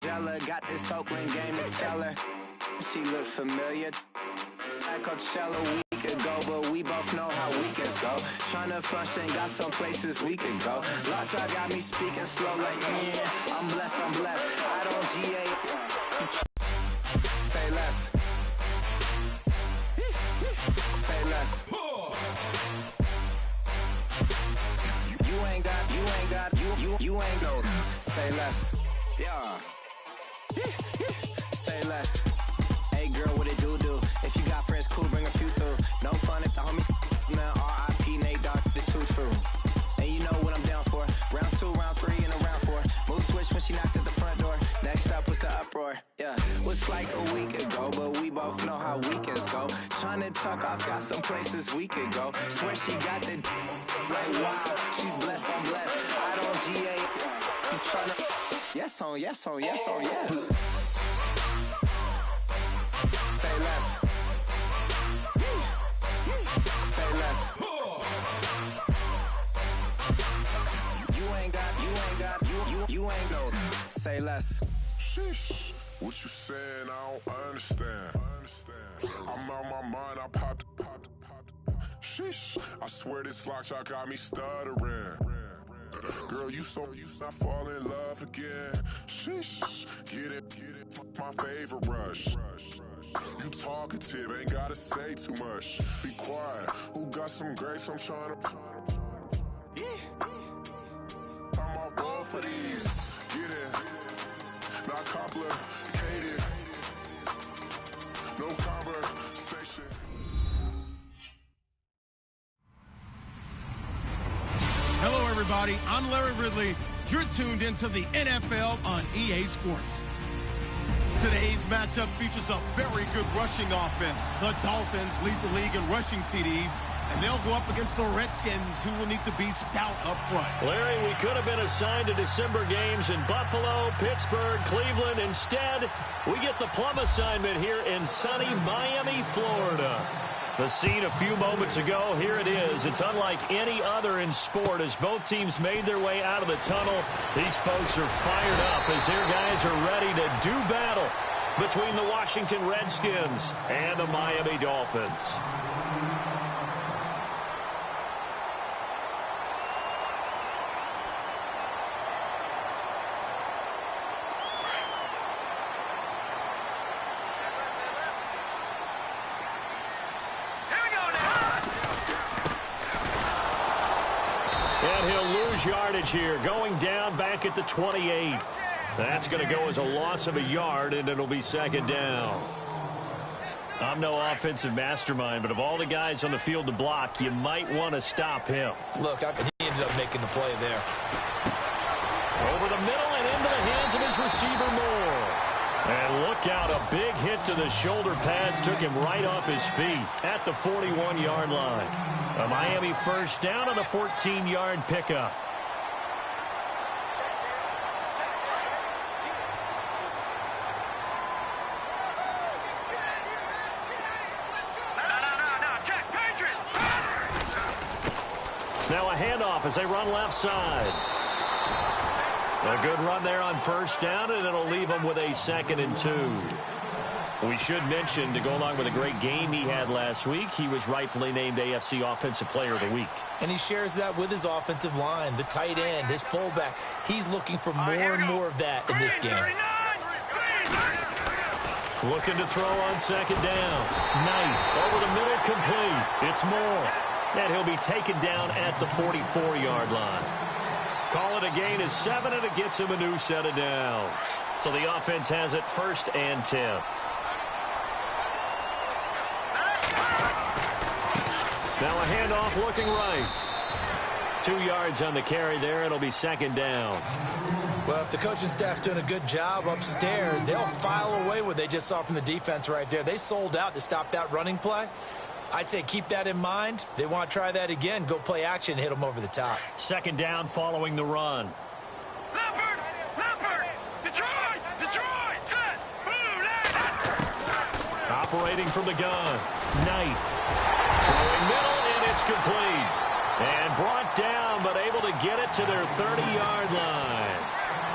Got this Oakland game to tell her. She look familiar. At Coachella a week ago, but we both know how weekends go. Tryna function, got some places we could go. Lot y'all got me speaking slow like, yeah, I'm blessed. I don't GA. Say less. Say less. You ain't no. Say less. Yeah. Say less. Hey girl, what it do? If you got friends, cool, bring a few through. No fun if the homies, man. R.I.P. Nate Dogg, this too true. And you know what I'm down for. Round 2, round 3, and a round 4. Mood switch when she knocked at the front door. Next up was the uproar. Yeah, was like a week ago, but we both know how weekends go. Tryna tuck off, got some places we could go. Swear she got the like wow, she's blessed, I'm blessed. I don't GA. You tryna yes on yes. Say less. Say less. You ain't no. Say less. Sheesh. What you saying? I don't understand. I'm out my mind. I popped. Sheesh. I swear this lock shot got me stuttering. Girl, you not fall in love again. Sheesh. Get it. My favorite rush. You talkative, ain't gotta say too much. Be quiet. Who got some grapes? I'm trying to. I'm all board for these. Get it. Not complicated. No conversation. Hello, everybody. I'm Larry Ridley. You're tuned into the NFL on EA Sports. Today's matchup features a very good rushing offense. The Dolphins lead the league in rushing TDs, and they'll go up against the Redskins, who will need to be stout up front. Larry, we could have been assigned to December games in Buffalo, Pittsburgh, Cleveland. Instead, we get the plum assignment here in sunny Miami, Florida. The scene a few moments ago, here it is. It's unlike any other in sport as both teams made their way out of the tunnel. These folks are fired up as their guys are ready to do battle between the Washington Redskins and the Miami Dolphins. And he'll lose yardage here, going down back at the 28. That's going to go as a loss of a yard, and it'll be second down. I'm no offensive mastermind, but of all the guys on the field to block, you might want to stop him. Look, he ended up making the play there. Over the middle and into the hands of his receiver, Moore. And look out, a big hit to the shoulder pads took him right off his feet at the 41-yard line. A Miami first down on a 14-yard pickup. Now a handoff as they run left side. A good run there on first down, and it'll leave them with a 2nd and 2. We should mention, to go along with a great game he had last week, he was rightfully named AFC Offensive Player of the Week. And he shares that with his offensive line, the tight end, his fullback. He's looking for more and more of that in this game. Looking to throw on second down. Knight over the middle, complete. It's Moore. And he'll be taken down at the 44-yard line. Call it a gain of 7, and it gets him a new set of downs. So the offense has it 1st and 10. Now a handoff looking right. 2 yards on the carry there. It'll be second down. Well, if the coaching staff's doing a good job upstairs, they'll file away what they just saw from the defense right there. They sold out to stop that running play. I'd say keep that in mind. They want to try that again. Go play action and hit them over the top. Second down following the run. Leopard, Detroit, set, blue, operating from the gun. Knight. Throwing middle, and it's complete. And brought down, but able to get it to their 30-yard line.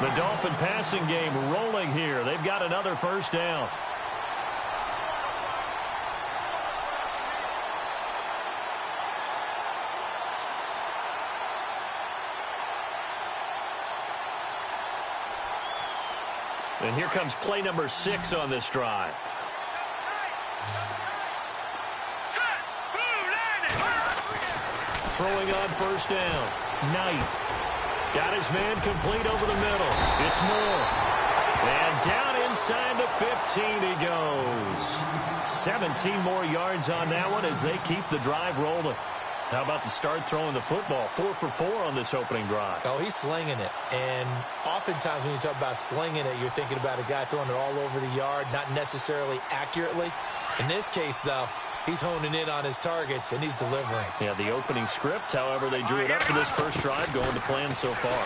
The Dolphin passing game rolling here. They've got another first down. And here comes play number 6 on this drive. Throwing on first down. Knight. Got his man complete over the middle. It's Moore. And down inside the 15 he goes. 17 more yards on that one as they keep the drive rolling. How about the start throwing the football? 4 for 4 on this opening drive. Oh, he's slinging it. And oftentimes when you talk about slinging it, you're thinking about a guy throwing it all over the yard, not necessarily accurately. In this case, though, he's honing in on his targets, and he's delivering. Yeah, the opening script, however, they drew it up for this first drive, going to plan so far.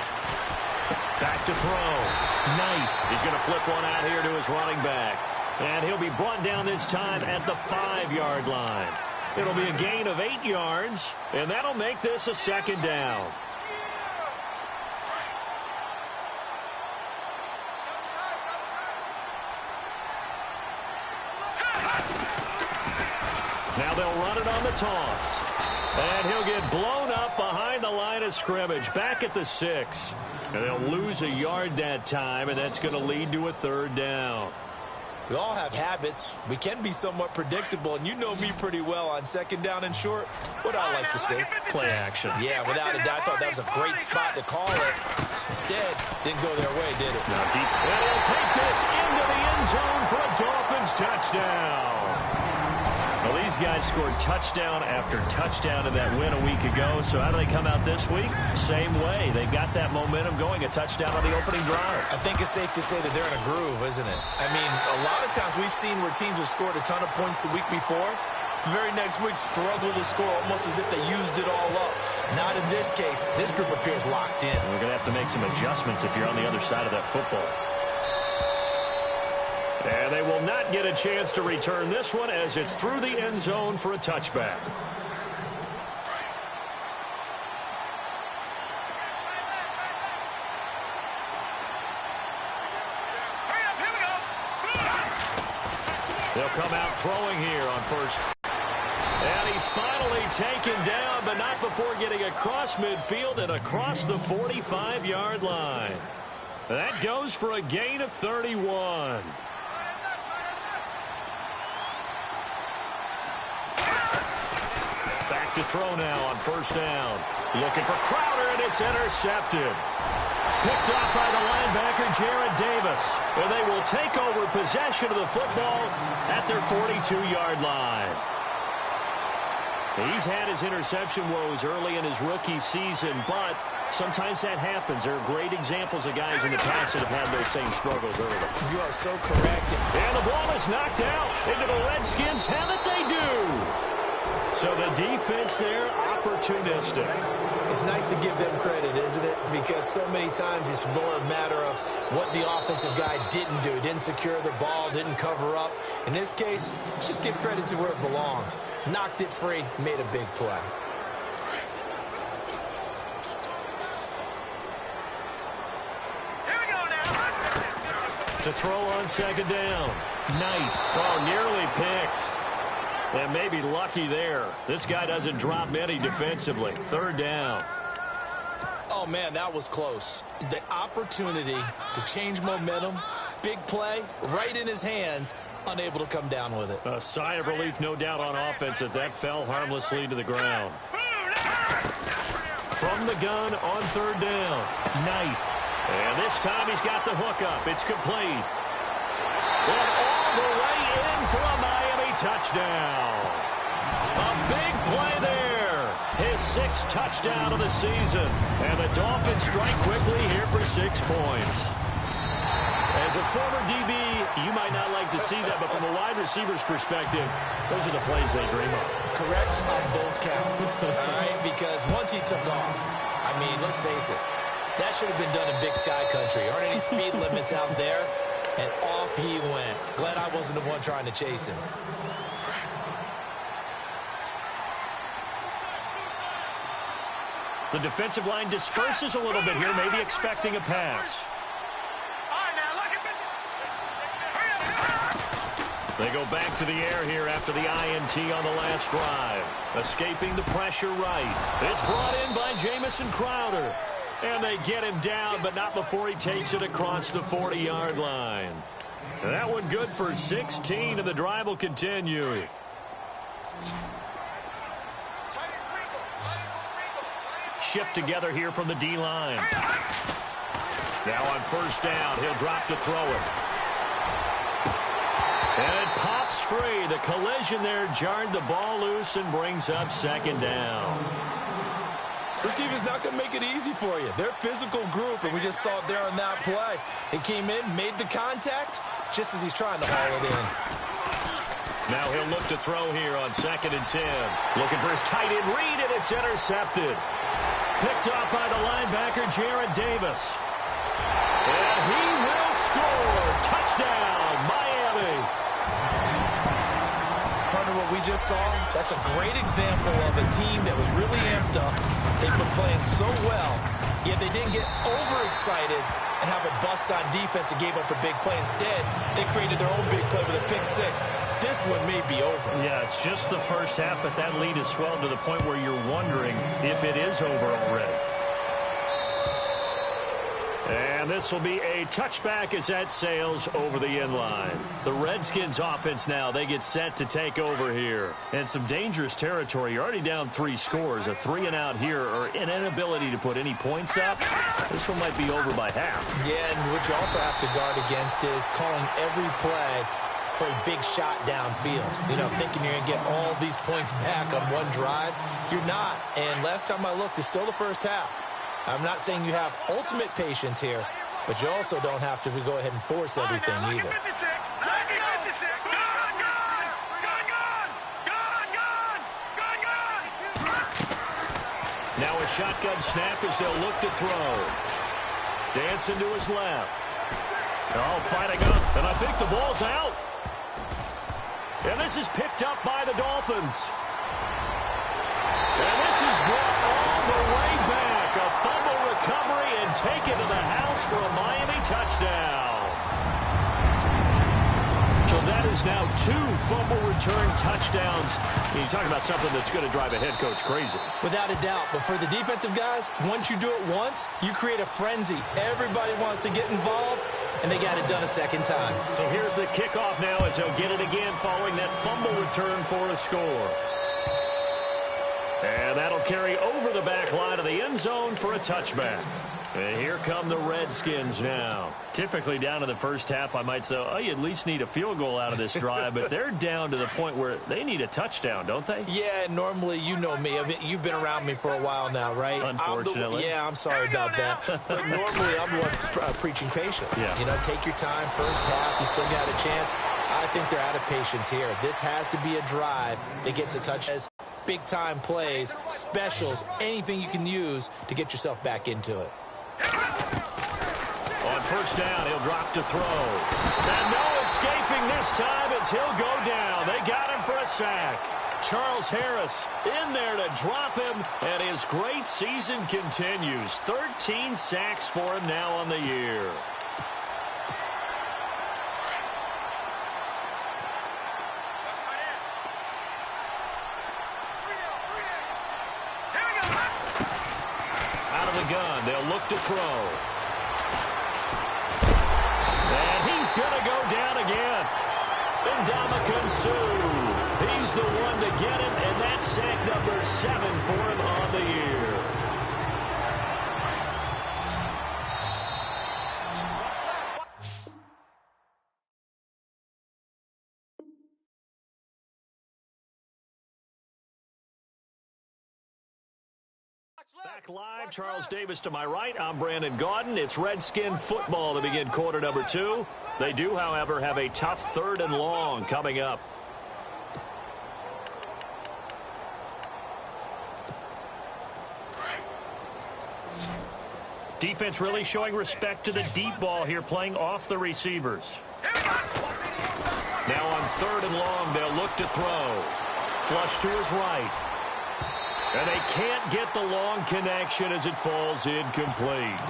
Back to throw. Knight. He's going to flip one out here to his running back. And he'll be brought down this time at the 5-yard line. It'll be a gain of 8 yards, and that'll make this a second down. Now they'll run it on the toss. And he'll get blown up behind the line of scrimmage, back at the 6. And they'll lose a yard that time, and that's going to lead to a third down. We all have habits. We can be somewhat predictable, and you know me pretty well on second down and short. What I like to see. Play action. Yeah, without a doubt, I thought that was a great spot to call it. Instead, didn't go their way, did it? No, deep. And he'll take this into the end zone for a Dolphins touchdown. Well, these guys scored touchdown after touchdown in that win a week ago. So how do they come out this week? Same way. They got that momentum going, a touchdown on the opening drive. I think it's safe to say that they're in a groove, isn't it? I mean, a lot of times we've seen where teams have scored a ton of points the week before. The very next week struggle to score almost as if they used it all up. Not in this case. This group appears locked in. We're going to have to make some adjustments if you're on the other side of that football. And they will not get a chance to return this one as it's through the end zone for a touchback. They'll come out throwing here on first. And he's finally taken down, but not before getting across midfield and across the 45-yard line. That goes for a gain of 31. Back to throw now on first down. Looking for Crowder, and it's intercepted. Picked off by the linebacker, Jared Davis. And they will take over possession of the football at their 42-yard line. He's had his interception woes early in his rookie season, but sometimes that happens. There are great examples of guys in the past that have had those same struggles early. You are so correct. And the ball is knocked out into the Redskins. Have it they do. So the defense there, opportunistic. It's nice to give them credit, isn't it? Because so many times it's more a matter of what the offensive guy didn't do. Didn't secure the ball, didn't cover up. In this case, let's just give credit to where it belongs. Knocked it free, made a big play. Here we go now. To throw on second down. Knight. Oh, nearly picked. And maybe lucky there. This guy doesn't drop many defensively. Third down. Oh, man, that was close. The opportunity to change momentum, big play, right in his hands, unable to come down with it. A sigh of relief, no doubt, on offense that fell harmlessly to the ground. From the gun on third down. Knight. And this time he's got the hook up. It's complete. And all the way in for a Miami touchdown. A big play there. His 6th touchdown of the season. And the Dolphins strike quickly here for 6 points. As a former DB, you might not like to see that, but from a wide receiver's perspective, those are the plays they dream of. Correct on both counts. All right, because once he took off, I mean, let's face it, that should have been done in Big Sky Country. Aren't any speed limits out there? And off he went. Glad I wasn't the one trying to chase him. The defensive line disperses a little bit here, maybe expecting a pass. They go back to the air here after the INT on the last drive. Escaping the pressure right. It's brought in by Jamison Crowder. And they get him down, but not before he takes it across the 40-yard line. And that one good for 16, and the drive will continue. Shift together here from the D-line. Now on first down, he'll drop to throw it. And it pops free. The collision there jarred the ball loose and brings up second down. This defense is not going to make it easy for you. They're a physical group, and we just saw it there on that play. He came in, made the contact, just as he's trying to haul it in. Now he'll look to throw here on 2nd and 10. Looking for his tight end read, and it's intercepted. Picked off by the linebacker, Jarrad Davis. And he will score. Touchdown, Miami. Partner, what we just saw, that's a great example of a team that was really amped up. They've been playing so well, yet they didn't get overexcited and have a bust on defense and gave up a big play. Instead, they created their own big play with a pick six. This one may be over. Yeah, it's just the first half, but that lead has swelled to the point where you're wondering if it is over already. And this will be a touchback as that sails over the end line. The Redskins offense now, they get set to take over here. And some dangerous territory. You're already down 3 scores. A 3-and-out here or an inability to put any points up. This one might be over by half. Yeah, and what you also have to guard against is calling every play for a big shot downfield. You know, thinking you're going to get all these points back on one drive. You're not. And last time I looked, it's still the first half. I'm not saying you have ultimate patience here, but you also don't have to go ahead and force everything either. Now a shotgun snap as they'll look to throw. Dancing to his left. Oh, fighting up, and I think the ball's out. And this is picked up by the Dolphins. And this is brought all the way back. A fumble recovery and taken to the house for a Miami touchdown. So that is now 2 fumble return touchdowns. You talk about something that's going to drive a head coach crazy. Without a doubt. But for the defensive guys, once you do it once, you create a frenzy. Everybody wants to get involved, and they got it done a second time. So here's the kickoff now as they'll get it again following that fumble return for a score. And that'll carry over the back line of the end zone for a touchback. And here come the Redskins now. Typically down in the first half, I might say, oh, you at least need a field goal out of this drive. But they're down to the point where they need a touchdown, don't they? Yeah, normally, you know me. I mean, you've been around me for a while now, right? Unfortunately. I'm sorry about that. But normally, I'm the one preaching patience. Yeah. You know, take your time. First half, you still got a chance. I think they're out of patience here. This has to be a drive that gets a touch. Big-time plays, specials, anything you can use to get yourself back into it. On first down, he'll drop to throw. And no escaping this time as he'll go down. They got him for a sack. Charles Harris in there to drop him, and his great season continues. 13 sacks for him now on the year. Gun. They'll look to throw. And he's going to go down again. Ndamukong Suh. He's the one to get him, and that's sack number 7 for him on the year. Back live, Charles Davis to my right. I'm Brandon Gaudin. It's Redskin football to begin quarter number 2. They do, however, have a tough 3rd and long coming up. Defense really showing respect to the deep ball here, playing off the receivers. Now on 3rd and long, they'll look to throw. Flush to his right. And they can't get the long connection as it falls incomplete.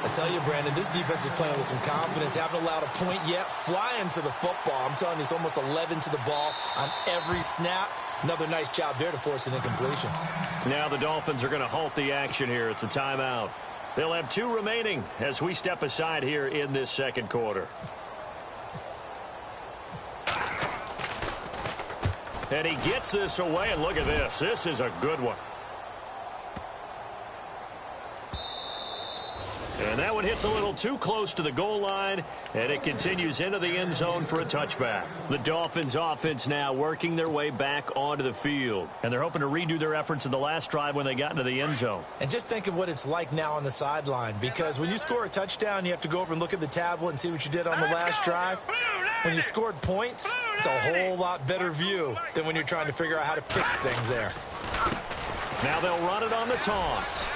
I tell you, Brandon, this defense is playing with some confidence. Haven't allowed a point yet. Flying to the football. I'm telling you, it's almost 11 to the ball on every snap. Another nice job there to force an incompletion. Now the Dolphins are going to halt the action here. It's a timeout. They'll have 2 remaining as we step aside here in this second quarter. And he gets this away, and look at this. This is a good one. And that one hits a little too close to the goal line, and it continues into the end zone for a touchback. The Dolphins offense now working their way back onto the field, and they're hoping to redo their efforts in the last drive when they got into the end zone. And just think of what it's like now on the sideline, because when you score a touchdown, you have to go over and look at the tablet and see what you did on the last drive. When you scored points, it's a whole lot better view than when you're trying to figure out how to fix things there. Now they'll run it on the toss.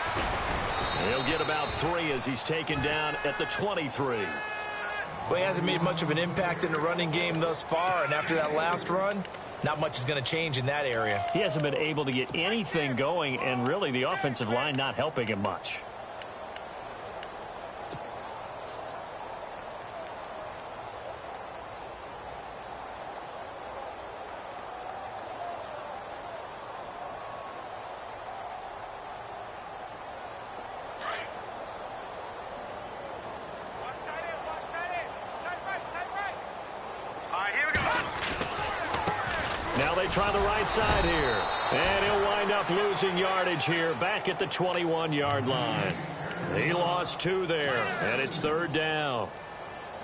He'll get about 3 as he's taken down at the 23. Well, he hasn't made much of an impact in the running game thus far, and after that last run, not much is going to change in that area. He hasn't been able to get anything going, and really the offensive line not helping him much. Try the right side here. And he'll wind up losing yardage here back at the 21-yard line. He lost 2 there, and it's 3rd down.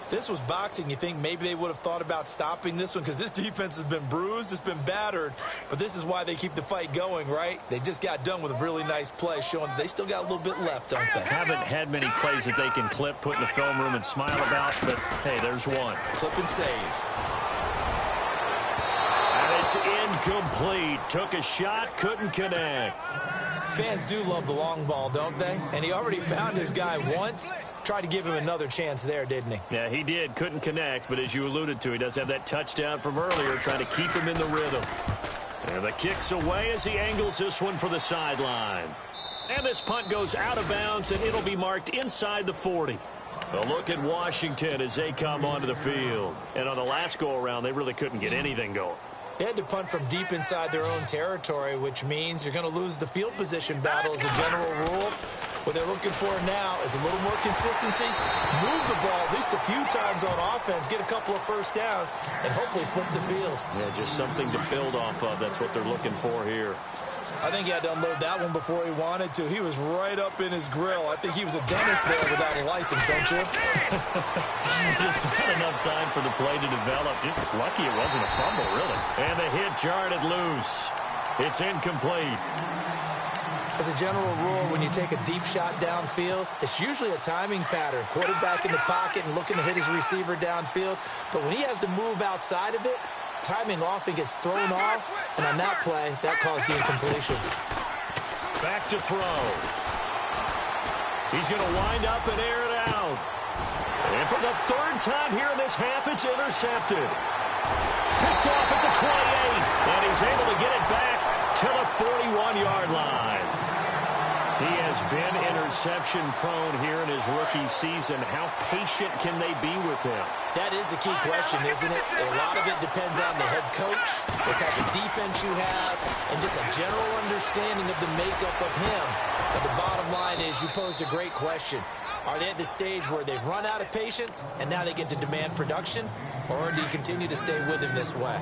If this was boxing, you think maybe they would have thought about stopping this one, because this defense has been bruised, it's been battered, but this is why they keep the fight going, right? They just got done with a really nice play, showing they still got a little bit left, don't they? Haven't had many plays that they can clip, put in the film room, and smile about, but hey, there's one. Clip and save. It's incomplete. Took a shot, couldn't connect. Fans do love the long ball, don't they? And he already found his guy once. Tried to give him another chance there, didn't he? Yeah, he did. Couldn't connect, but as you alluded to, he does have that touchdown from earlier, trying to keep him in the rhythm. And the kick's away as he angles this one for the sideline. And this punt goes out of bounds, and it'll be marked inside the 40. A look at Washington as they come onto the field. And on the last go-around, they really couldn't get anything going. They had to punt from deep inside their own territory, which means you're going to lose the field position battle as a general rule. What they're looking for now is a little more consistency, move the ball at least a few times on offense, get a couple of first downs, and hopefully flip the field. Yeah, just something to build off of. That's what they're looking for here. I think he had to unload that one before he wanted to. He was right up in his grill. I think he was a dentist there without a license, don't you? Just not enough time for the play to develop. Just lucky it wasn't a fumble, really. And the hit jarred it loose. It's incomplete. As a general rule, when you take a deep shot downfield, it's usually a timing pattern. Quarterback in the pocket and looking to hit his receiver downfield. But when he has to move outside of it, timing often gets thrown off, and on that play, that caused the incompletion. Back to throw. He's going to wind up and air it out. And for the 3rd time here in this half, it's intercepted. Picked off at the 28, and he's able to get it back to the 41-yard line. He has been interception-prone here in his rookie season. How patient can they be with him? That is the key question, isn't it? A lot of it depends on the head coach, the type of defense you have, and just a general understanding of the makeup of him. But the bottom line is you posed a great question. Are they at the stage where they've run out of patience and now they get to demand production? Or do you continue to stay with him this way?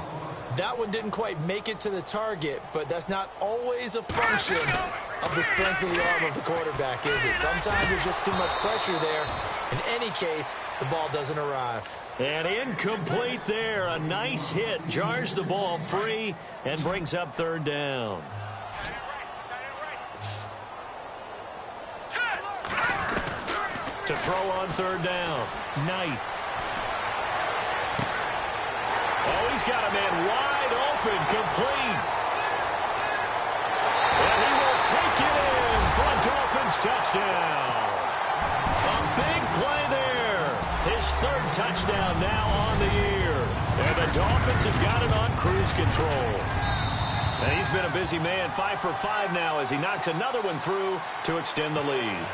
That one didn't quite make it to the target, but that's not always a function of the strength of the arm of the quarterback, is it? Sometimes there's just too much pressure there. In any case, the ball doesn't arrive. And incomplete there. A nice hit. Jars the ball free and brings up 3rd down. To throw on 3rd down. Knight. Oh, he's got a man wide open, complete. And he will take it in for a Dolphins touchdown. A big play there. His 3rd touchdown now on the year. And the Dolphins have got it on cruise control. And he's been a busy man, 5 for 5 now as he knocks another one through to extend the lead.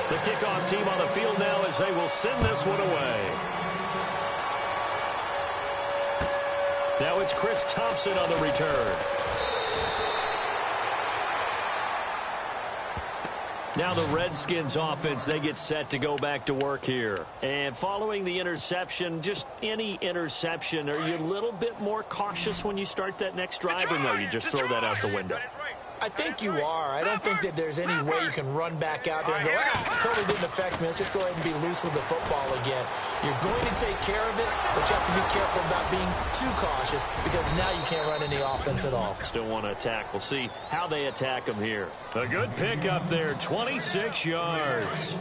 The kickoff team on the field now as they will send this one away. Now it's Chris Thompson on the return. Now the Redskins offense, they get set to go back to work here. And following the interception, just any interception, are you a little bit more cautious when you start that next drive, or no, you just throw that out the window? I think you are. I don't think that there's any way you can run back out there and go, totally didn't affect me. Let's just go ahead and be loose with the football again. You're going to take care of it, but you have to be careful about being too cautious because now you can't run any offense at all. Still want to attack. We'll see how they attack them here. A good pick up there, 26 yards.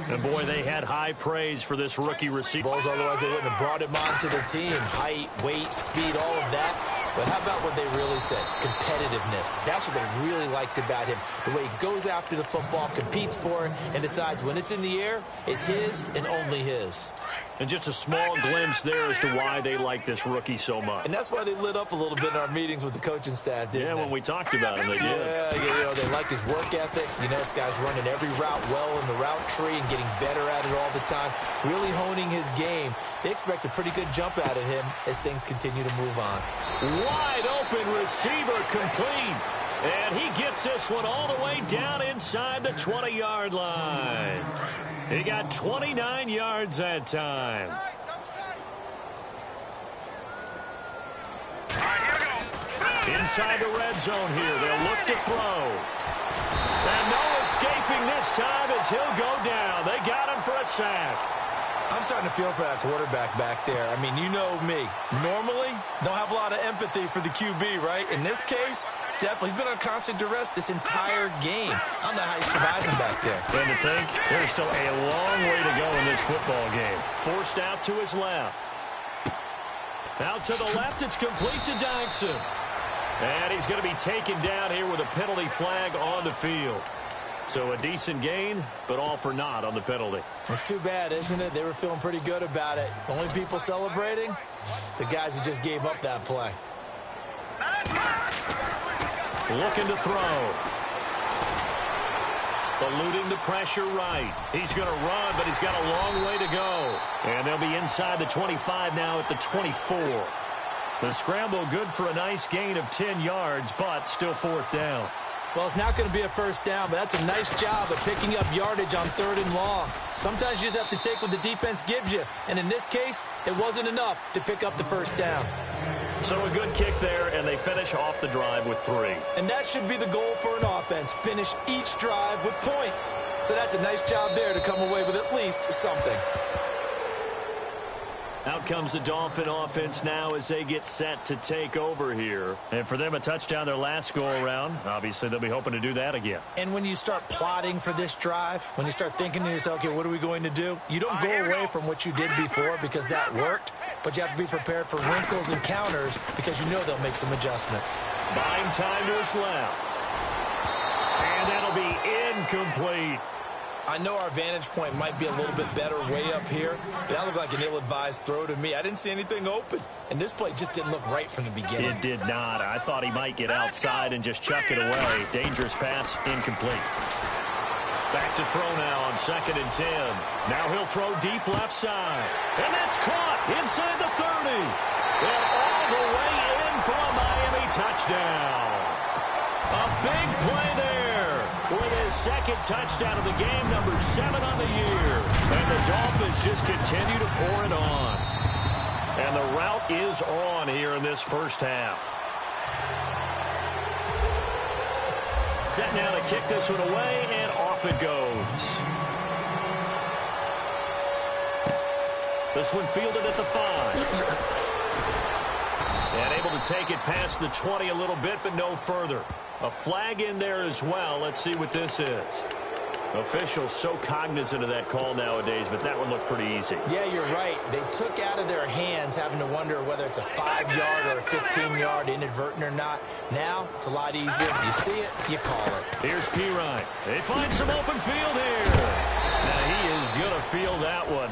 And, boy, they had high praise for this rookie receiver. Otherwise, they wouldn't have brought him onto the team. Height, weight, speed, all of that. But how about what they really said? Competitiveness. That's what they really liked about him. The way he goes after the football, competes for it, and decides when it's in the air, it's his and only his. And just a small glimpse there as to why they like this rookie so much. And that's why they lit up a little bit in our meetings with the coaching staff, didn't they? When we talked about him, they did. Yeah, they like his work ethic. This guy's running every route well in the route tree and getting better at it all the time, really honing his game. They expect a pretty good jump out of him as things continue to move on. Wide open receiver complete. And he gets this one all the way down inside the 20-yard line. He got 29 yards that time. Inside the red zone here. They'll look to throw. And no escaping this time as he'll go down. They got him for a sack. I'm starting to feel for that quarterback back there. I mean, you know me. Normally, don't have a lot of empathy for the QB, right? In this case, definitely. He's been on constant duress this entire game. I don't know how he's surviving back there. And to think, there's still a long way to go in this football game. Forced out to his left. Out to the left, it's complete to Dyson. And he's going to be taken down here with a penalty flag on the field. So a decent gain, but all for naught on the penalty. It's too bad, isn't it? They were feeling pretty good about it. The only people celebrating, the guys who just gave up that play. Looking to throw. Eluding the pressure right. He's going to run, but he's got a long way to go. And they'll be inside the 25 now at the 24. The scramble good for a nice gain of 10 yards, but still fourth down. Well, it's not going to be a first down, but that's a nice job of picking up yardage on 3rd and long. Sometimes you just have to take what the defense gives you, and in this case, it wasn't enough to pick up the first down. So a good kick there, and they finish off the drive with 3. And that should be the goal for an offense, finish each drive with points. So that's a nice job there to come away with at least something. Out comes the Dolphin offense now as they get set to take over here. And for them, a touchdown their last go-around. Obviously, they'll be hoping to do that again. And when you start plotting for this drive, when you start thinking to yourself, okay, what are we going to do? You don't go away from what you did before because that worked, but you have to be prepared for wrinkles and counters because you know they'll make some adjustments. Buying time to his left. And that'll be incomplete. I know our vantage point might be a little bit better way up here, but that looked like an ill-advised throw to me. I didn't see anything open, and this play just didn't look right from the beginning. It did not. I thought he might get outside and just chuck it away. Dangerous pass, incomplete. Back to throw now on 2nd and 10. Now he'll throw deep left side. And that's caught inside the 30. And all the way in for a Miami touchdown. A big play there. With his 2nd touchdown of the game, number 7 on the year. And the Dolphins just continue to pour it on. And the route is on here in this first half. Set now to kick this one away, and off it goes. This one fielded at the 5. And able to take it past the 20 a little bit, but no further. A flag in there as well. Let's see what this is. Officials so cognizant of that call nowadays, but that one looked pretty easy. Yeah, you're right. They took out of their hands having to wonder whether it's a 5-yard or a 15-yard inadvertent or not. Now, it's a lot easier. You see it, you call it. Here's Pirine. They find some open field here. Now, he is going to field that one.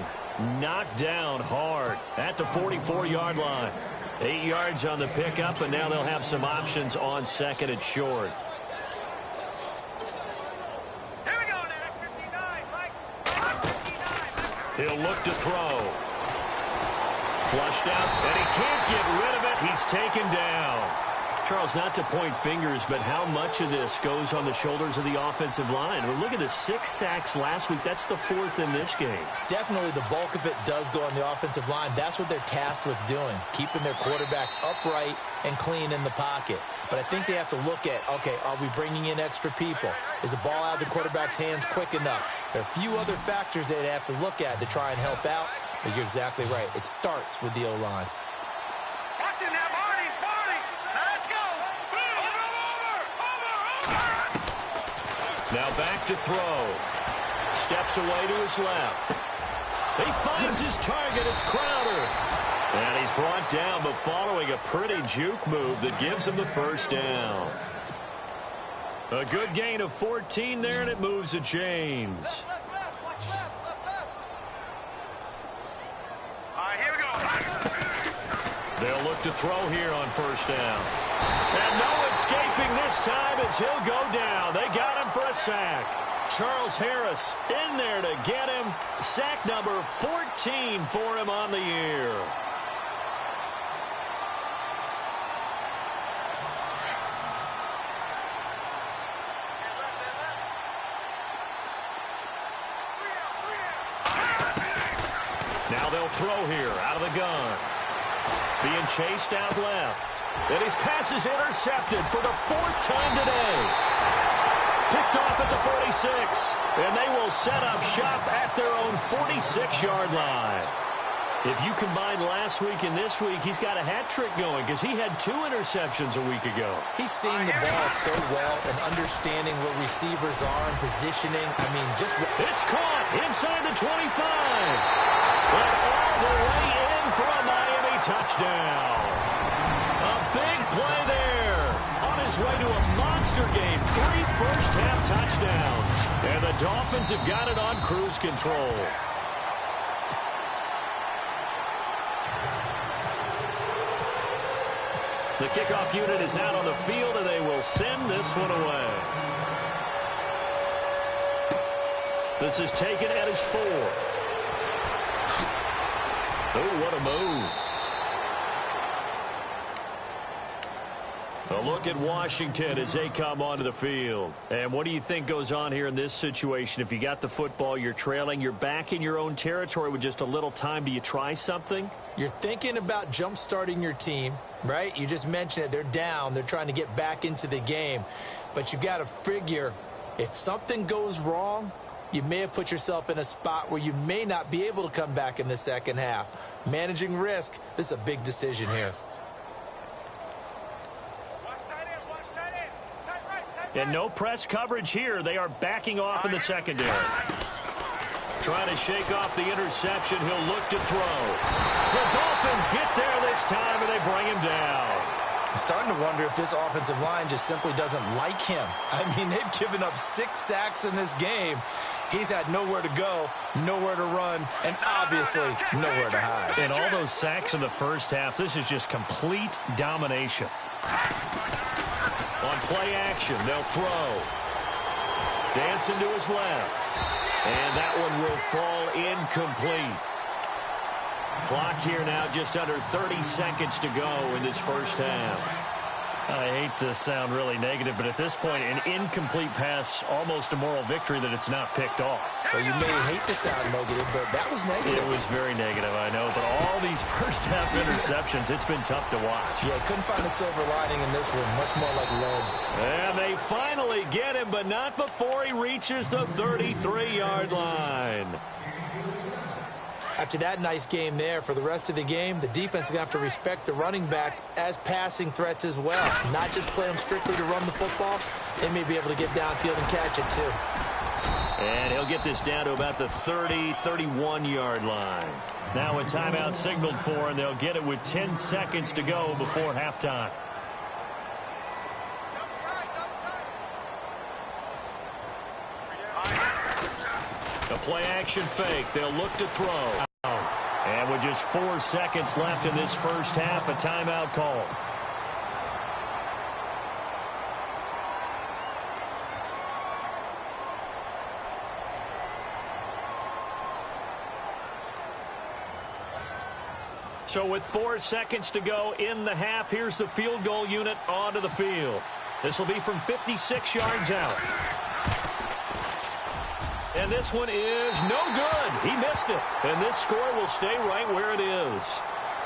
Knocked down hard at the 44-yard line. 8 yards on the pickup, and now they'll have some options on 2nd and short. Here we go now, 59, Mike. He'll look to throw. Flushed out, and he can't get rid of it. He's taken down. Charles, not to point fingers, but how much of this goes on the shoulders of the offensive line? Well, look at the 6 sacks last week. That's the 4th in this game. Definitely the bulk of it does go on the offensive line. That's what they're tasked with doing, keeping their quarterback upright and clean in the pocket. But I think they have to look at, okay, are we bringing in extra people? Is the ball out of the quarterback's hands quick enough? There are a few other factors they'd have to look at to try and help out. But you're exactly right. It starts with the O-line. Watch it now, Marty. Let's go. Over. Now back to throw. Steps away to his left. He finds his target. It's Crowder. And he's brought down, but following a pretty juke move that gives him the first down. A good gain of 14 there, and it moves the chains. They'll look to throw here on first down. And no escaping this time as he'll go down. They got him for a sack. Charles Harris in there to get him. Sack number 14 for him on the year. Now they'll throw here out of the gun. Being chased out left. And his pass is intercepted for the 4th time today. Picked off at the 46. And they will set up shop at their own 46-yard line. If you combine last week and this week, he's got a hat trick going because he had 2 interceptions a week ago. He's seeing the ball so well and understanding where receivers are and positioning. I mean, just... It's caught inside the 25. And all the way in for a Miami touchdown. A big play there. On his way to a monster game. 3 first-half touchdowns. And the Dolphins have got it on cruise control. The kickoff unit is out on the field, and they will send this one away. This is taken at his 4. Oh, what a move. A look at Washington as they come onto the field. And what do you think goes on here in this situation? If you got the football, you're trailing, you're back in your own territory with just a little time. Do you try something? You're thinking about jump-starting your team, right? You just mentioned it. They're down. They're trying to get back into the game. But you got to figure if something goes wrong, you may have put yourself in a spot where you may not be able to come back in the second half. Managing risk, this is a big decision here. And no press coverage here. They are backing off in the secondary. Trying to shake off the interception. He'll look to throw. The Dolphins get there this time, and they bring him down. I'm starting to wonder if this offensive line just simply doesn't like him. I mean, they've given up 6 sacks in this game. He's had nowhere to go, nowhere to run, and obviously nowhere to hide. And all those sacks in the first half, this is just complete domination. On play action, they'll throw. Dancing to his left. And that one will fall incomplete. Clock here now, just under 30 seconds to go in this first half. I hate to sound really negative, but at this point, an incomplete pass, almost a moral victory that it's not picked off. Well, you may hate to sound negative, but that was negative. It was very negative, I know. But all these first-half interceptions, it's been tough to watch. Yeah, couldn't find a silver lining in this one. Much more like lead. And they finally get him, but not before he reaches the 33-yard line. After that nice game there, for the rest of the game, the defense is going to have to respect the running backs as passing threats as well. Not just play them strictly to run the football. They may be able to get downfield and catch it, too. And he'll get this down to about the 30, 31-yard line. Now a timeout signaled for, and they'll get it with 10 seconds to go before halftime. A play-action fake. They'll look to throw. And with just 4 seconds left in this first half, a timeout called. So with 4 seconds to go in the half, here's the field goal unit onto the field. This will be from 56 yards out. And this one is no good. He missed it. And this score will stay right where it is.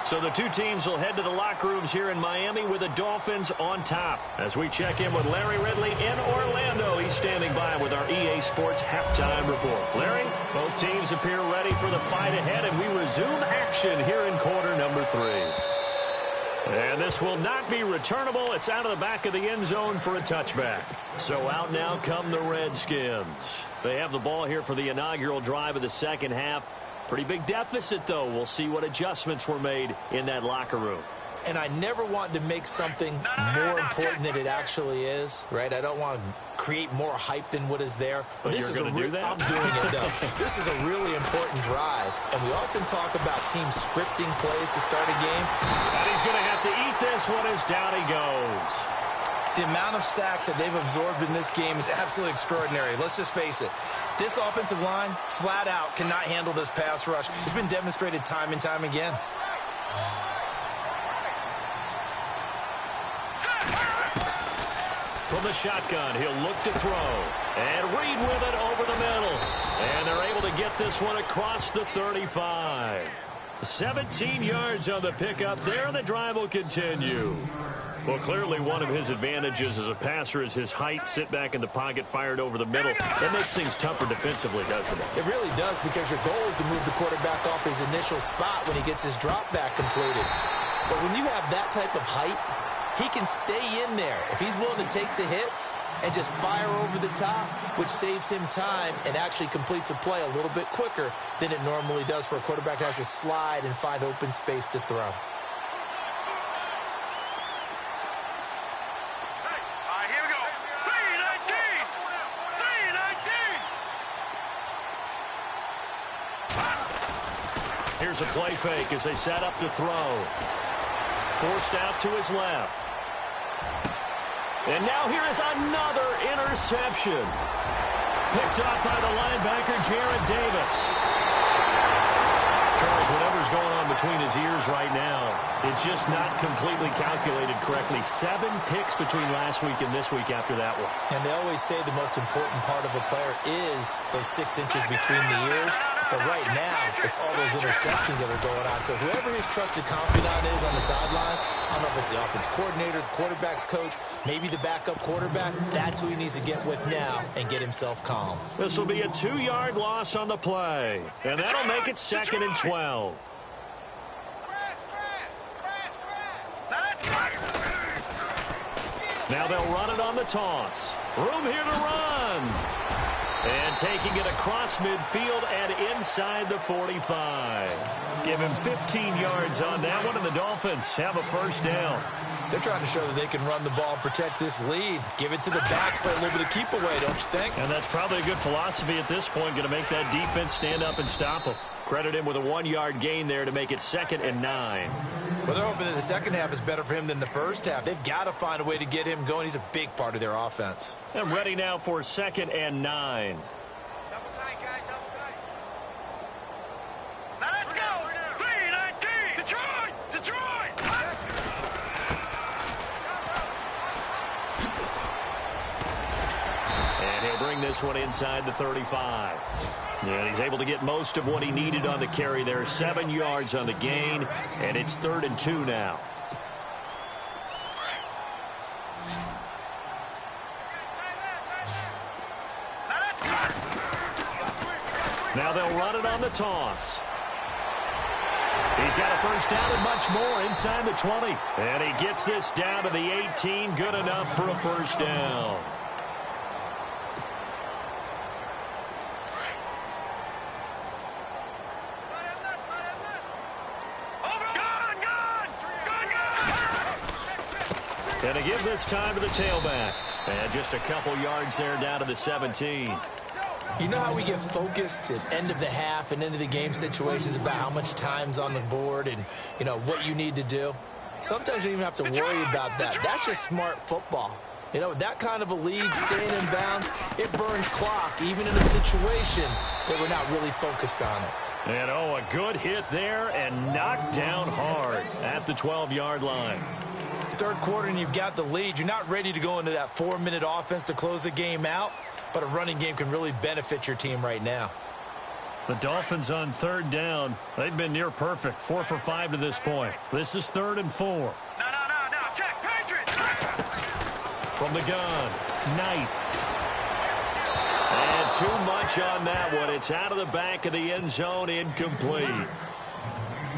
So the two teams will head to the locker rooms here in Miami with the Dolphins on top. As we check in with Larry Ridley in Orlando, he's standing by with our EA Sports halftime report. Larry, both teams appear ready for the fight ahead, and we resume action here in quarter number 3. And this will not be returnable. It's out of the back of the end zone for a touchback. So out now come the Redskins. They have the ball here for the inaugural drive of the second half. Pretty big deficit, though. We'll see what adjustments were made in that locker room. And I never want to make something more important than it actually is, right? I don't want to create more hype than what is there. But this is going to do that? I'm doing it, though. This is a really important drive. And we often talk about teams scripting plays to start a game. And he's going to have to eat this one as down he goes. The amount of sacks that they've absorbed in this game is absolutely extraordinary. Let's just face it. This offensive line, flat out, cannot handle this pass rush. It's been demonstrated time and time again. From the shotgun, he'll look to throw. And Reed with it over the middle. And they're able to get this one across the 35. 17 yards on the pickup there, and the drive will continue. Well, clearly one of his advantages as a passer is his height. Sit back in the pocket, fired over the middle. That makes things tougher defensively, doesn't it? It really does, because your goal is to move the quarterback off his initial spot when he gets his drop back completed. But when you have that type of height, he can stay in there if he's willing to take the hits and just fire over the top, which saves him time and actually completes a play a little bit quicker than it normally does for a quarterback that has to slide and find open space to throw. Here's a play fake as they set up to throw. Forced out to his left. And now here is another interception. Picked off by the linebacker, Jared Davis. Charles, whatever's going on between his ears right now, it's just not completely calculated correctly. 7 picks between last week and this week after that one. And they always say the most important part of a player is those 6 inches between the ears. But right now, it's all those interceptions that are going on. So whoever his trusted confidant is on the sidelines, I don't know if it's the offense coordinator, the quarterback's coach, maybe the backup quarterback, that's who he needs to get with now and get himself calm. This will be a 2-yard loss on the play. And that'll make it 2nd and 12. Now they'll run it on the toss. Room here to run. And taking it across midfield and inside the 45. Give him 15 yards on that one, and the Dolphins have a first down. They're trying to show that they can run the ball and protect this lead. Give it to the backs, play a little bit of keep away, don't you think? And that's probably a good philosophy at this point, going to make that defense stand up and stop them. Credit him with a 1-yard gain there to make it 2nd and 9. Well, they're hoping that the second half is better for him than the first half. They've got to find a way to get him going. He's a big part of their offense. And ready now for 2nd and 9. Double tight, guys, double tight. Now let's go. 3-19. Detroit! Detroit! And he'll bring this one inside the 35. And he's able to get most of what he needed on the carry there. 7 yards on the gain, and it's 3rd and 2 now. Now they'll run it on the toss. He's got a first down and much more inside the 20. And he gets this down to the 18. Good enough for a first down. And to give this time to the tailback. And just a couple yards there down to the 17. You know how we get focused at end of the half and into the game situations about how much time's on the board and, you know, what you need to do? Sometimes you don't even have to worry about that. That's just smart football. You know, with that kind of a lead, staying in bounds, it burns clock, even in a situation that we're not really focused on it. And, a good hit there and knocked down hard at the 12-yard line. Third quarter and you've got the lead. You're not ready to go into that 4-minute offense to close the game out, but a running game can really benefit your team right now. The Dolphins on third down. They've been near perfect. 4 for 5 to this point. This is 3rd and 4. No. Check, Patriots. From the gun, Knight. And too much on that one. It's out of the back of the end zone, incomplete.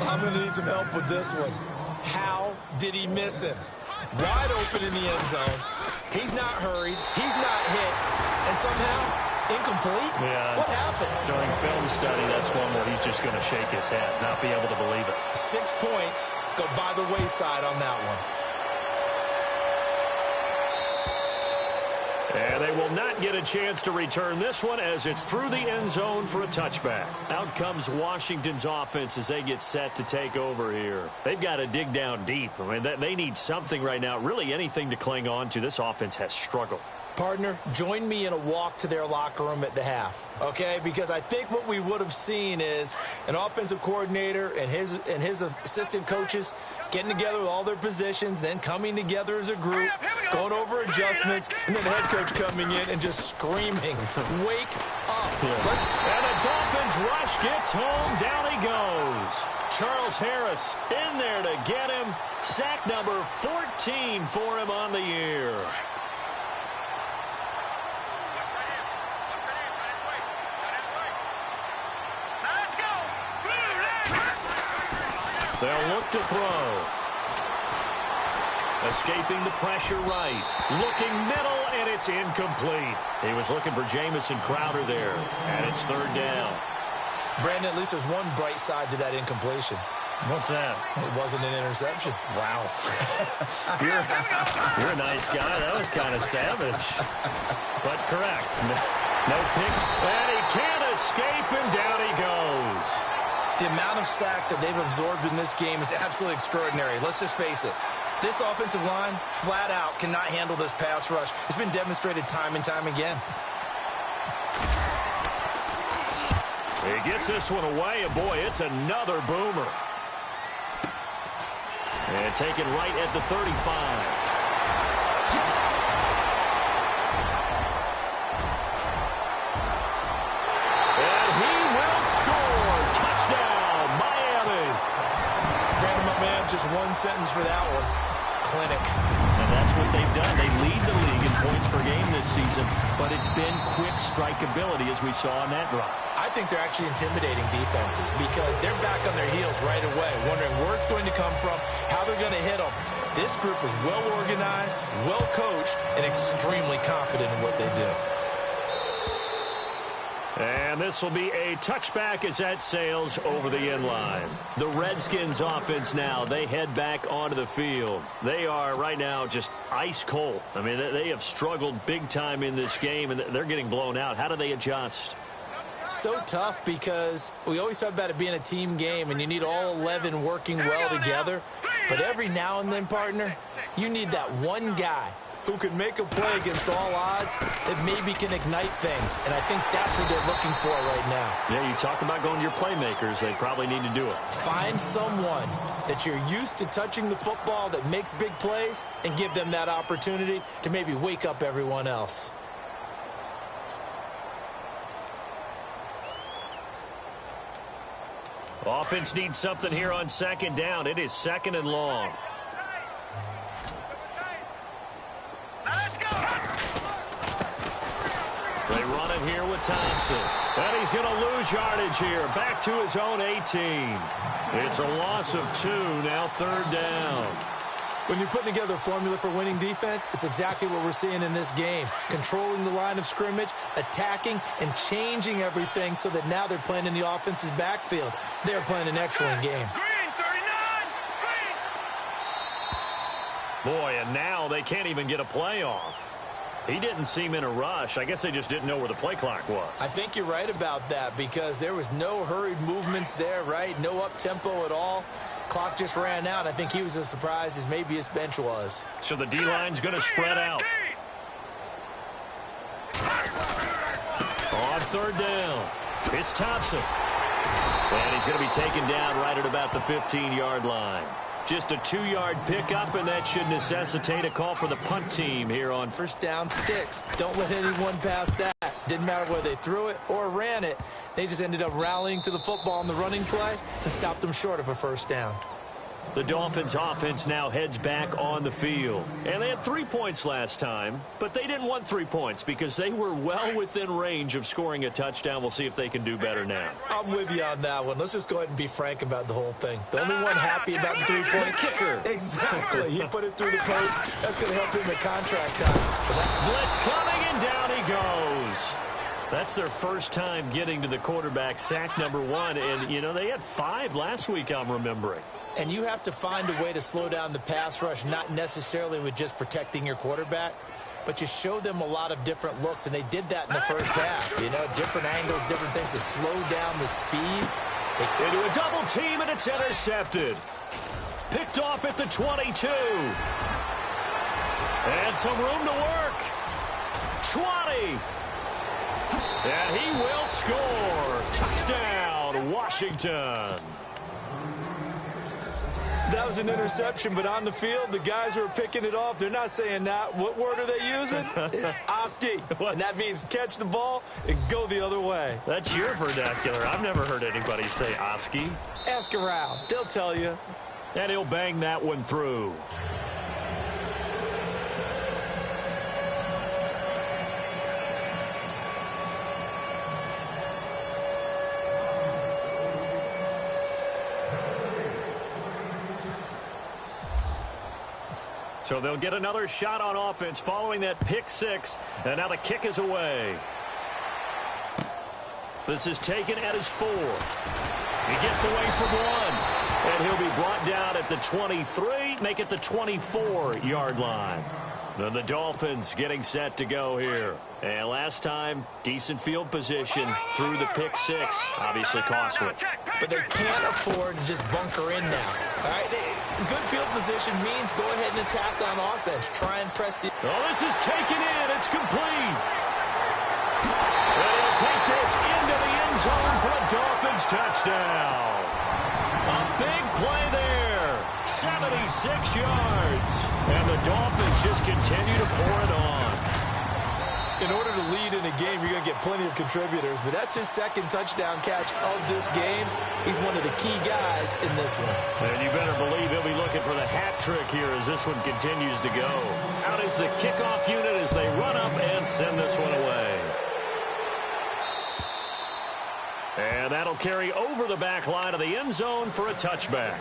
I'm going to need some help with this one. How did he miss him? Wide open in the end zone. He's not hurried. He's not hit. And somehow, incomplete? Yeah. What happened? During film study, that's one where he's just going to shake his head, not be able to believe it. 6 points go by the wayside on that one. And they will not get a chance to return this one as it's through the end zone for a touchback. Out comes Washington's offense as they get set to take over here. They've got to dig down deep. I mean, they need something right now, really anything to cling on to. This offense has struggled. Partner, join me in a walk to their locker room at the half, okay? Because I think what we would have seen is an offensive coordinator and his assistant coaches getting together with all their positions, then coming together as a group, going over adjustments, and then the head coach coming in and just screaming, wake up. Yeah. And the Dolphins rush gets home. Down he goes. Charles Harris in there to get him. Sack number 14 for him on the year. They'll look to throw. Escaping the pressure right. Looking middle, and it's incomplete. He was looking for Jamison Crowder there, and it's 3rd down. Brandon, at least there's one bright side to that incompletion. What's that? It wasn't an interception. Wow. You're a nice guy. That was kind of savage. But correct. No pick. And he can't escape, and down he goes. The amount of sacks that they've absorbed in this game is absolutely extraordinary. Let's just face it. This offensive line, flat out, cannot handle this pass rush. It's been demonstrated time and time again. He gets this one away, and boy, it's another boomer. And taken right at the 35. Just one sentence for that one. Clinic. And that's what they've done. They lead the league in points per game this season, but it's been quick strikeability as we saw on that drive. I think they're actually intimidating defenses because they're back on their heels right away, wondering where it's going to come from, how they're going to hit them. This group is well organized, well coached, and extremely confident in what they do. And this will be a touchback as that sails over the end line. The Redskins offense now, they head back onto the field. They are right now just ice cold. I mean, they have struggled big time in this game, and they're getting blown out. How do they adjust? So tough because we always talk about it being a team game, and you need all 11 working well together. But every now and then, partner, you need that one guy who can make a play against all odds that maybe can ignite things. And I think that's what they're looking for right now. Yeah, you talk about going to your playmakers. They probably need to do it. Find someone that you're used to touching the football that makes big plays and give them that opportunity to maybe wake up everyone else. Offense needs something here on 2nd down. It is 2nd and long. They run it here with Thompson. And he's going to lose yardage here. Back to his own 18. It's a loss of 2, now 3rd down. When you're putting together a formula for winning defense, it's exactly what we're seeing in this game. Controlling the line of scrimmage, attacking, and changing everything so that now they're playing in the offense's backfield. They're playing an excellent game. Green, 39, green. Boy, and now they can't even get a play off. He didn't seem in a rush. I guess they just didn't know where the play clock was. I think you're right about that because there was no hurried movements there, right? No up-tempo at all. Clock just ran out. I think he was as surprised as maybe his bench was. So the D-line's going to spread out. On 3rd down, it's Thompson. And he's going to be taken down right at about the 15-yard line. Just a 2-yard pickup, and that should necessitate a call for the punt team here on first down sticks. Don't let anyone pass that. Didn't matter whether they threw it or ran it. They just ended up rallying to the football on the running play and stopped them short of a first down. The Dolphins offense now heads back on the field. And they had 3 points last time, but they didn't want 3 points because they were well within range of scoring a touchdown. We'll see if they can do better now. I'm with you on that one. Let's just go ahead and be frank about the whole thing. The only one happy about the 3-point kicker. Exactly. He put it through the post. That's going to help him at contract time. Blitz coming, and down he goes. That's their first time getting to the quarterback, sack number 1. And, you know, they had 5 last week, I'm remembering. And you have to find a way to slow down the pass rush, not necessarily with just protecting your quarterback, but you show them a lot of different looks, and they did that in the first half. You know, different angles, different things to slow down the speed. Into a double team, and it's intercepted. Picked off at the 22. And some room to work. 20. And he will score. Touchdown, Washington. That was an interception, but on the field, the guys who are picking it off, they're not saying that. What word are they using? It's Oski. And that means catch the ball and go the other way. That's your vernacular. I've never heard anybody say Oski. Ask around. They'll tell you. And he'll bang that one through. So they'll get another shot on offense following that pick 6. And now the kick is away. This is taken at his 4. He gets away from 1. And he'll be brought down at the 23, make it the 24-yard line. Then the Dolphins getting set to go here. And last time, decent field position through the pick 6. Obviously costly. But they can't afford to just bunker in now. All right, good field position means go ahead and attack on offense. Try and press the... Oh, this is taken in. It's complete. They'll take this into the end zone for a Dolphins touchdown. A big play there. 76 yards. And the Dolphins just continue to pour it on. In order to lead in a game, you're going to get plenty of contributors, but that's his second touchdown catch of this game. He's one of the key guys in this one. And you better believe he'll be looking for the hat trick here as this one continues to go. Out is the kickoff unit as they run up and send this one away. And that'll carry over the back line of the end zone for a touchback.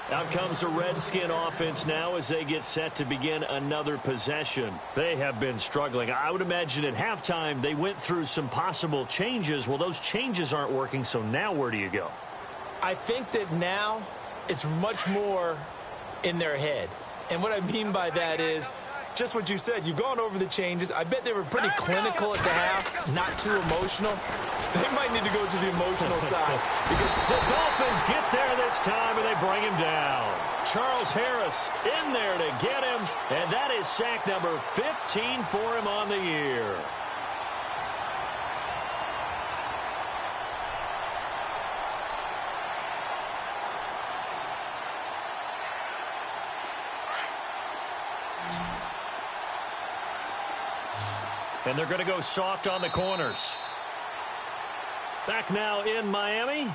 Out comes the Redskin offense now as they get set to begin another possession. They have been struggling. I would imagine at halftime they went through some possible changes. Well, those changes aren't working, so now where do you go? I think that now it's much more in their head. And what I mean by that is just what you said. You've gone over the changes. I bet they were pretty clinical at the half, not too emotional. They might need to go to the emotional side. Because the Dolphins get there this time, and they bring him down. Charles Harris in there to get him, and that is sack number 15 for him on the year. And they're going to go soft on the corners. Back now in Miami.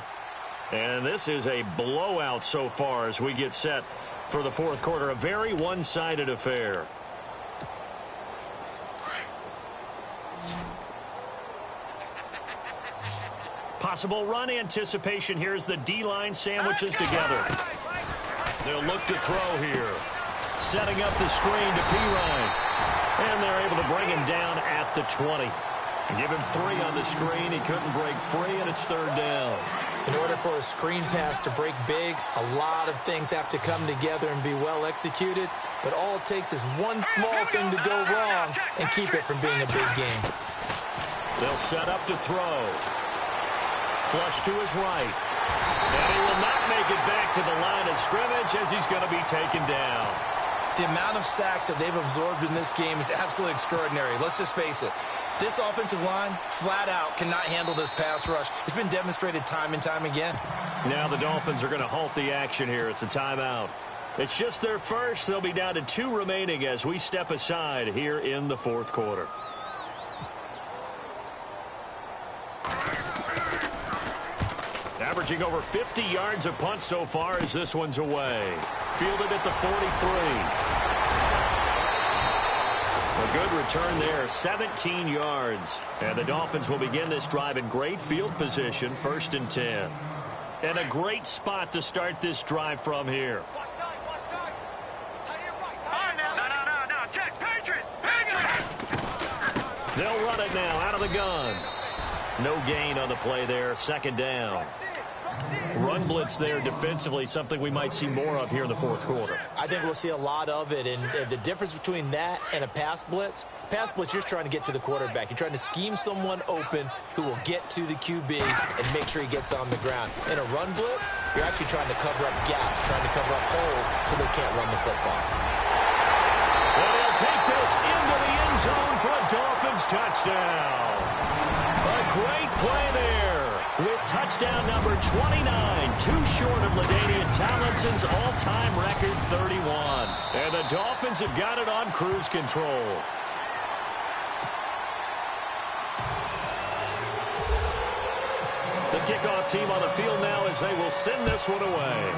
And this is a blowout so far as we get set for the fourth quarter. A very one-sided affair. Possible run anticipation. Here's the D-line sandwiches together. They'll look to throw here. Setting up the screen to Pirine. And they're able to bring him down at the 20. Give him 3 on the screen. He couldn't break free, and it's third down. In order for a screen pass to break big, a lot of things have to come together and be well executed. But all it takes is one small thing to go wrong and keep it from being a big game. They'll set up to throw. Flush to his right. And he will not make it back to the line of scrimmage as he's going to be taken down. The amount of sacks that they've absorbed in this game is absolutely extraordinary. Let's just face it. This offensive line, flat out, cannot handle this pass rush. It's been demonstrated time and time again. Now the Dolphins are going to halt the action here. It's a timeout. It's just their first. They'll be down to 2 remaining as we step aside here in the fourth quarter. Averaging over 50 yards a punt so far as this one's away. Fielded at the 43. A good return there, 17 yards. And the Dolphins will begin this drive in great field position, 1st and 10. And a great spot to start this drive from here. They'll run it now out of the gun. No gain on the play there, 2nd down. Run blitz there defensively, something we might see more of here in the fourth quarter. I think we'll see a lot of it, and the difference between that and a pass blitz, you're just trying to get to the quarterback. You're trying to scheme someone open who will get to the QB and make sure he gets on the ground. In a run blitz, you're actually trying to cover up gaps, trying to cover up holes so they can't run the football. And he'll take this into the end zone for a Dolphins touchdown. A great play there. With touchdown number 29, too short of LaDainian Tomlinson's all-time record 31. And the Dolphins have got it on cruise control. The kickoff team on the field now as they will send this one away.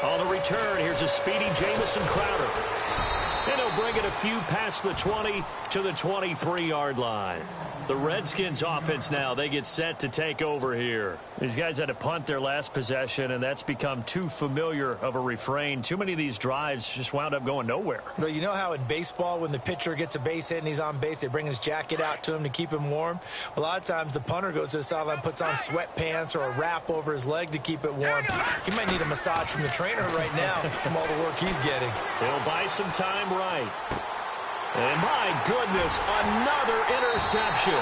On the return, here's a speedy Jamison Crowder. And he'll bring it a few past the 20 to the 23-yard line. The Redskins offense now, they get set to take over here. These guys had to punt their last possession, and that's become too familiar of a refrain. Too many of these drives just wound up going nowhere. But you know how in baseball, when the pitcher gets a base hit and he's on base, they bring his jacket out to him to keep him warm? A lot of times the punter goes to the sideline, puts on sweatpants or a wrap over his leg to keep it warm. He might need a massage from the trainer right now from all the work he's getting. He'll buy some time right. And my goodness, another interception.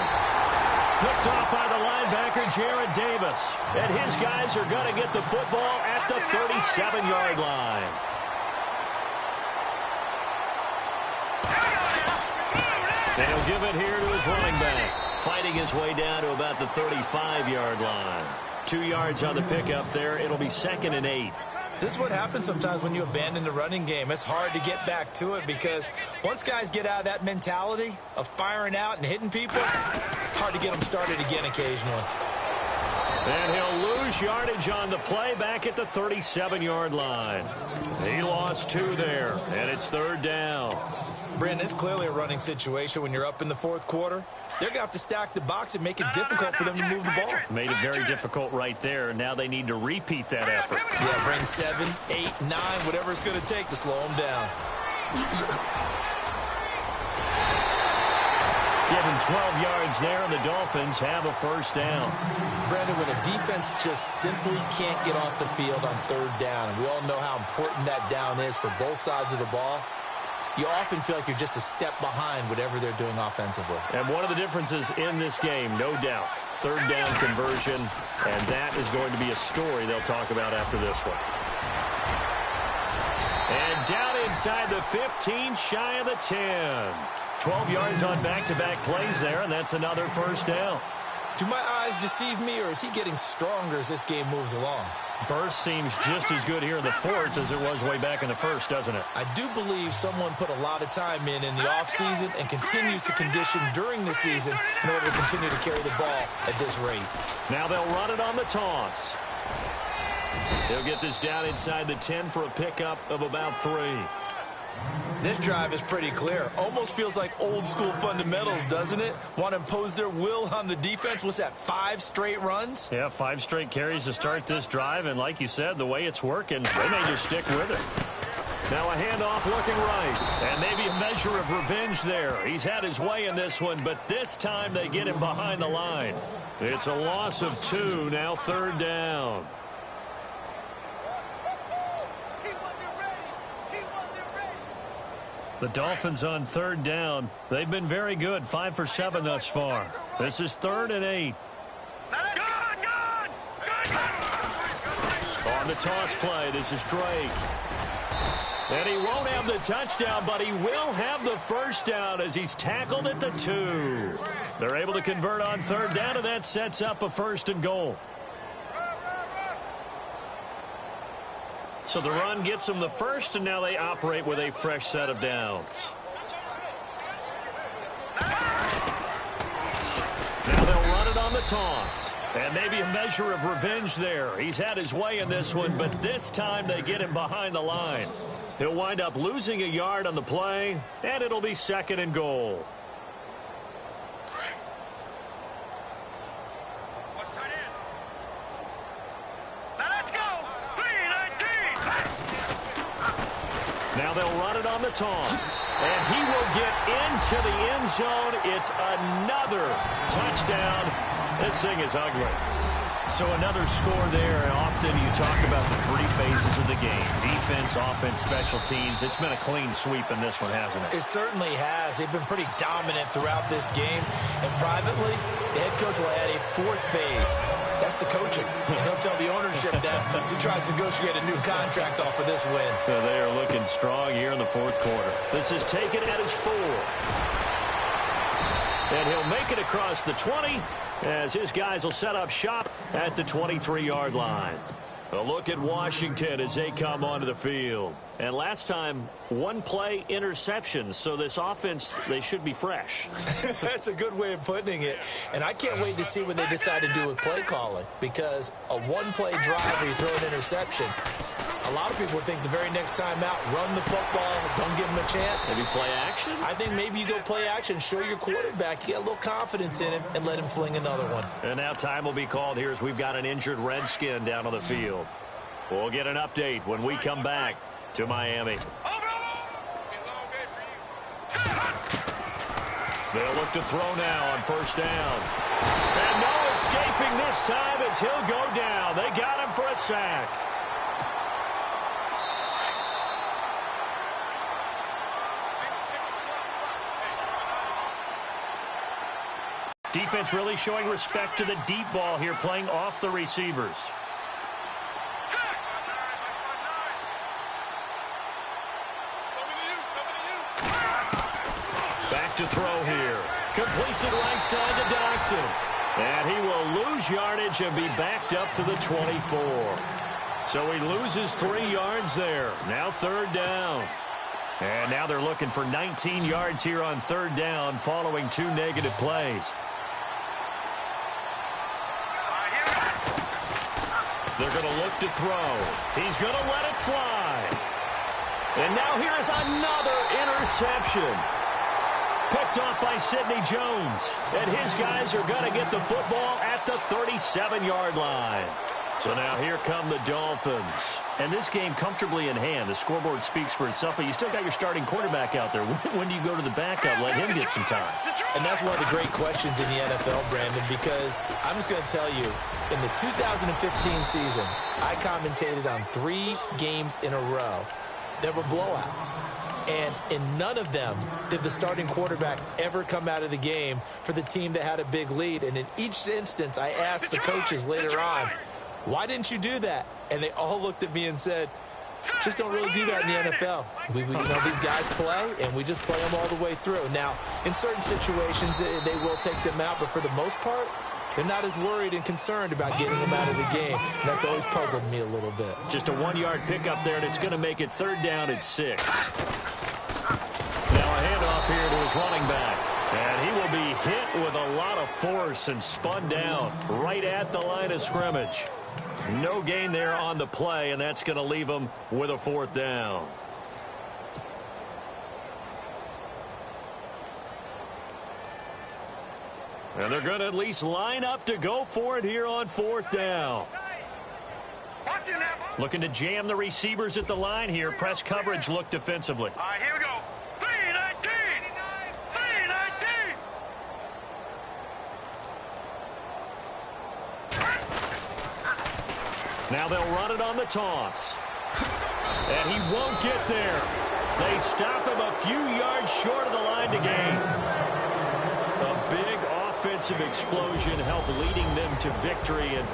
Picked off by the linebacker, Jared Davis. And his guys are going to get the football at the 37-yard line. And he'll give it here to his running back. Fighting his way down to about the 35-yard line. 2 yards on the pickup there. It'll be 2nd and 8. This is what happens sometimes when you abandon the running game. It's hard to get back to it because once guys get out of that mentality of firing out and hitting people, hard to get them started again occasionally. And he'll lose yardage on the play back at the 37-yard line. He lost 2 there, and it's 3rd down. Brandon, it's clearly a running situation when you're up in the fourth quarter. They're going to have to stack the box and make it difficult for them to move the ball. Made it very difficult right there. Now they need to repeat that effort. Yeah, bring 7, 8, 9, whatever it's going to take to slow them down. Given 12 yards there, and the Dolphins have a 1st down. Brandon, when a defense just simply can't get off the field on 3rd down, and we all know how important that down is for both sides of the ball, you often feel like you're just a step behind whatever they're doing offensively. And one of the differences in this game, no doubt, 3rd down conversion, and that is going to be a story they'll talk about after this one. And down inside the 15, shy of the 10. 12 yards on back-to-back plays there, and that's another 1st down. Do my eyes deceive me, or is he getting stronger as this game moves along? Burst seems just as good here in the 4th as it was way back in the 1st, doesn't it? I do believe someone put a lot of time in the offseason and continues to condition during the season in order to continue to carry the ball at this rate. Now they'll run it on the toss. They'll get this down inside the 10 for a pickup of about 3. This drive is pretty clear. Almost feels like old school fundamentals, doesn't it? Want to impose their will on the defense. What's that, 5 straight runs? Yeah, 5 straight carries to start this drive. And like you said, the way it's working, they may just stick with it. Now a handoff looking right. And maybe a measure of revenge there. He's had his way in this one, but this time they get him behind the line. It's a loss of 2, now 3rd down. The Dolphins on 3rd down. They've been very good, 5 for 7 thus far. This is 3rd and 8. On the toss play, this is Drake. And he won't have the touchdown, but he will have the first down as he's tackled at the 2. They're able to convert on third down, and that sets up a 1st and goal. So the run gets them the first, and now they operate with a fresh set of downs. Now they'll run it on the toss. And maybe a measure of revenge there. He's had his way in this one, but this time they get him behind the line. He'll wind up losing a yard on the play, and it'll be 2nd and goal. Now they'll run it on the toss. And he will get into the end zone. It's another touchdown. This thing is ugly. So another score there, and often you talk about the 3 phases of the game. Defense, offense, special teams. It's been a clean sweep in this one, hasn't it? It certainly has. They've been pretty dominant throughout this game. And privately, the head coach will add a 4th phase. That's the coaching. And he'll tell the ownership that as he tries to negotiate a new contract off of this win. They are looking strong here in the 4th quarter. This is taken at his 4. And he'll make it across the 20 as his guys will set up shop at the 23-yard line. A look at Washington as they come onto the field. And last time, 1-play interceptions. So this offense, they should be fresh. That's a good way of putting it. And I can't wait to see what they decide to do with play calling. Because a 1-play drive where you throw an interception, a lot of people would think the very next time out, run the football, don't give them a chance. Maybe play action? I think maybe you go play action, show your quarterback, you get a little confidence in him, and let him fling another one. And now time will be called here as we've got an injured redskin down on the field. We'll get an update when we come back to Miami. They'll look to throw now on 1st down. And no escaping this time as he'll go down. They got him for a sack. Defense really showing respect to the deep ball here, playing off the receivers. Back to throw here. Completes it right side to Dodson. And he will lose yardage and be backed up to the 24. So he loses 3 yards there. Now 3rd down. And now they're looking for 19 yards here on 3rd down following 2 negative plays. They're going to look to throw. He's going to let it fly. And now here's another interception. Picked off by Sidney Jones. And his guys are going to get the football at the 37-yard line. So now here come the Dolphins. And this game comfortably in hand. The scoreboard speaks for itself, but you still got your starting quarterback out there. When do you go to the backup? Let him get some time. And that's one of the great questions in the NFL, Brandon, because I'm just going to tell you, in the 2015 season, I commentated on 3 games in a row. There were blowouts. And in none of them did the starting quarterback ever come out of the game for the team that had a big lead. And in each instance, I asked the coaches later on, why didn't you do that? And they all looked at me and said, just don't really do that in the NFL. You know, these guys play, and we just play them all the way through. Now, in certain situations, they will take them out, but for the most part, they're not as worried and concerned about getting them out of the game. And that's always puzzled me a little bit. Just a 1-yard pickup there, and it's going to make it 3rd down at 6. Now a handoff here to his running back. And he will be hit with a lot of force and spun down right at the line of scrimmage. No gain there on the play, and that's going to leave him with a 4th down. And they're going to at least line up to go for it here on 4th down. Looking to jam the receivers at the line here. Press coverage look defensively. All right, here we go. 319. 319. Now they'll run it on the toss. And he won't get there. They stop him a few yards short of the line to gain. A big offensive explosion helped leading them to victory. And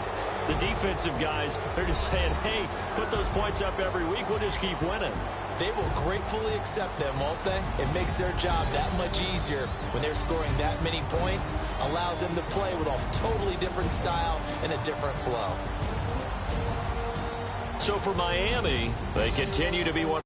The defensive guys, they're just saying, hey, put those points up every week. We'll just keep winning. They will gratefully accept them, won't they? It makes their job that much easier when they're scoring that many points. Allows them to play with a totally different style and a different flow. So for Miami, they continue to be one.